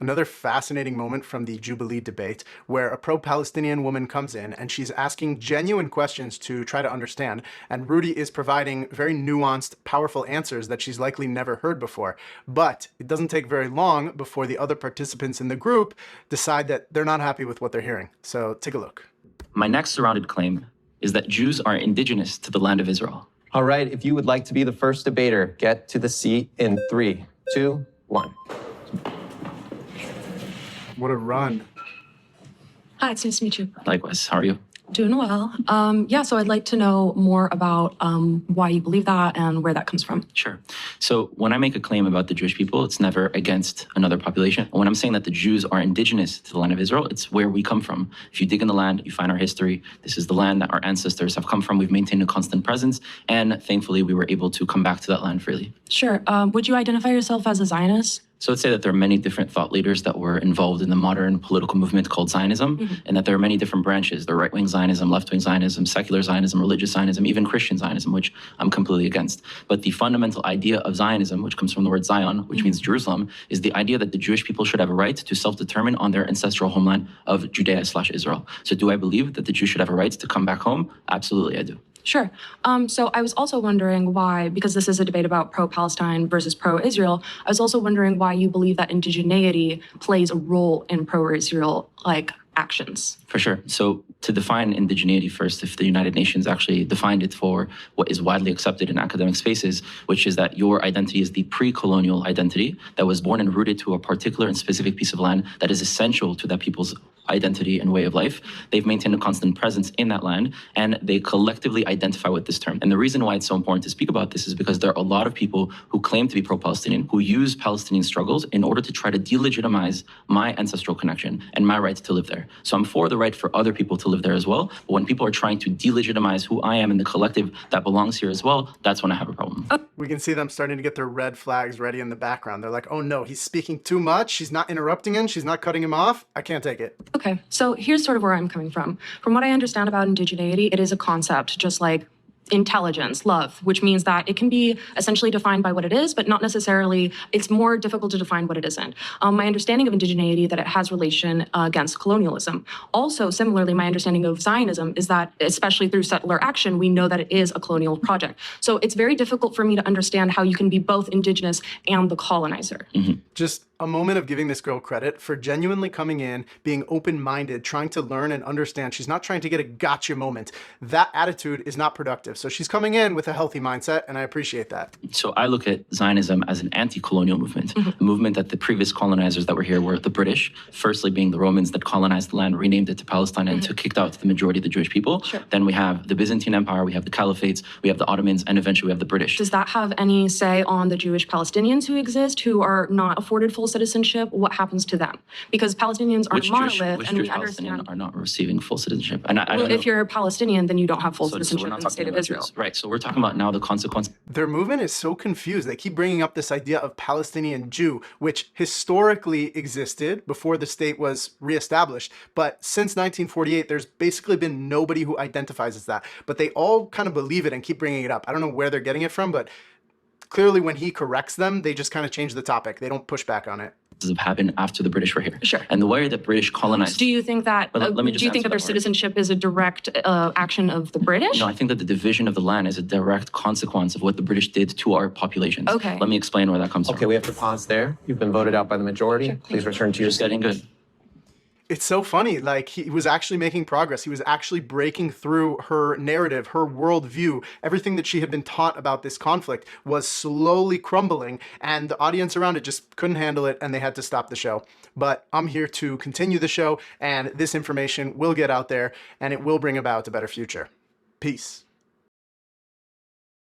Another fascinating moment from the Jubilee debate where a pro-Palestinian woman comes in and she's asking genuine questions to try to understand, and Rudy is providing very nuanced, powerful answers that she's likely never heard before. But it doesn't take very long before the other participants in the group decide that they're not happy with what they're hearing. So take a look. My next surrounded claim is that Jews are indigenous to the land of Israel. All right, if you would like to be the first debater, get to the seat in 3, 2, 1. What a run. Hi, it's nice to meet you. Likewise, how are you? Doing well. So I'd like to know more about why you believe that and where that comes from. Sure. So when I make a claim about the Jewish people, it's never against another population. When I'm saying that the Jews are indigenous to the land of Israel, it's where we come from. If you dig in the land, you find our history. This is the land that our ancestors have come from. We've maintained a constant presence, and thankfully we were able to come back to that land freely. Sure. Would you identify yourself as a Zionist? So I'd say that there are many different thought leaders that were involved in the modern political movement called Zionism, and that there are many different branches. There are right-wing Zionism, left-wing Zionism, secular Zionism, religious Zionism, even Christian Zionism, which I'm completely against. But the fundamental idea of Zionism, which comes from the word Zion, which means Jerusalem, is the idea that the Jewish people should have a right to self-determine on their ancestral homeland of Judea/Israel. So do I believe that the Jews should have a right to come back home? Absolutely, I do. Sure. So I was also wondering why, because this is a debate about pro-Palestine versus pro-Israel, I was also wondering why you believe that indigeneity plays a role in pro-Israel, actions. For sure. So to define indigeneity first, if the United Nations actually defined it for what is widely accepted in academic spaces, which is that your identity is the pre-colonial identity that was born and rooted to a particular and specific piece of land that is essential to that people's identity and way of life. They've maintained a constant presence in that land, and they collectively identify with this term. And the reason why it's so important to speak about this is because there are a lot of people who claim to be pro-Palestinian, who use Palestinian struggles in order to try to delegitimize my ancestral connection and my right to live there. So I'm for the right for other people to live there as well. But when people are trying to delegitimize who I am in the collective that belongs here as well, that's when I have a problem. We can see them starting to get their red flags ready in the background. They're like, oh no, he's speaking too much. She's not interrupting him. She's not cutting him off. I can't take it. Okay, so here's sort of where I'm coming from. From what I understand about indigeneity, it is a concept just like intelligence, love, which means that it can be essentially defined by what it is, but not necessarily, it's more difficult to define what it isn't. My understanding of indigeneity, that it has relation against colonialism. Also, similarly, my understanding of Zionism is that, especially through settler action, we know that it is a colonial project. So it's very difficult for me to understand how you can be both indigenous and the colonizer. Just a moment of giving this girl credit for genuinely coming in, being open-minded, trying to learn and understand. She's not trying to get a gotcha moment. That attitude is not productive. So she's coming in with a healthy mindset, and I appreciate that. So I look at Zionism as an anti-colonial movement, a movement that the previous colonizers that were here were the British, firstly being the Romans that colonized the land, renamed it to Palestine, and kicked out the majority of the Jewish people. Sure. Then we have the Byzantine Empire, we have the Caliphates, we have the Ottomans, and eventually we have the British. Does that have any say on the Jewish Palestinians who exist, who are not afforded full citizenship? What happens to them? Because Palestinians are a monolith, and we understand are not receiving full citizenship. And I well, don't know. if you're a Palestinian, then you don't have full So citizenship we're in not the talking state of about Israel. Jews. Right. So we're talking about now the consequence. Their movement is so confused. They keep bringing up this idea of Palestinian Jew, which historically existed before the state was reestablished. But since 1948, there's basically been nobody who identifies as that. But they all kind of believe it and keep bringing it up. I don't know where they're getting it from, but clearly when he corrects them, they just kind of change the topic. They don't push back on it. Have happened after the British were here. Sure. And the way that British colonized. Do you think that Let me just do you think that their citizenship is a direct action of the British? No, I think that the division of the land is a direct consequence of what the British did to our populations. Okay. Let me explain where that comes from. Okay, we have to pause there. You've been voted out by the majority. Sure. Please return to your Just getting good. It's so funny, like he was actually making progress. He was actually breaking through her narrative, her worldview. Everything that she had been taught about this conflict was slowly crumbling, and the audience around it just couldn't handle it, and they had to stop the show. But I'm here to continue the show, and this information will get out there, and it will bring about a better future. Peace.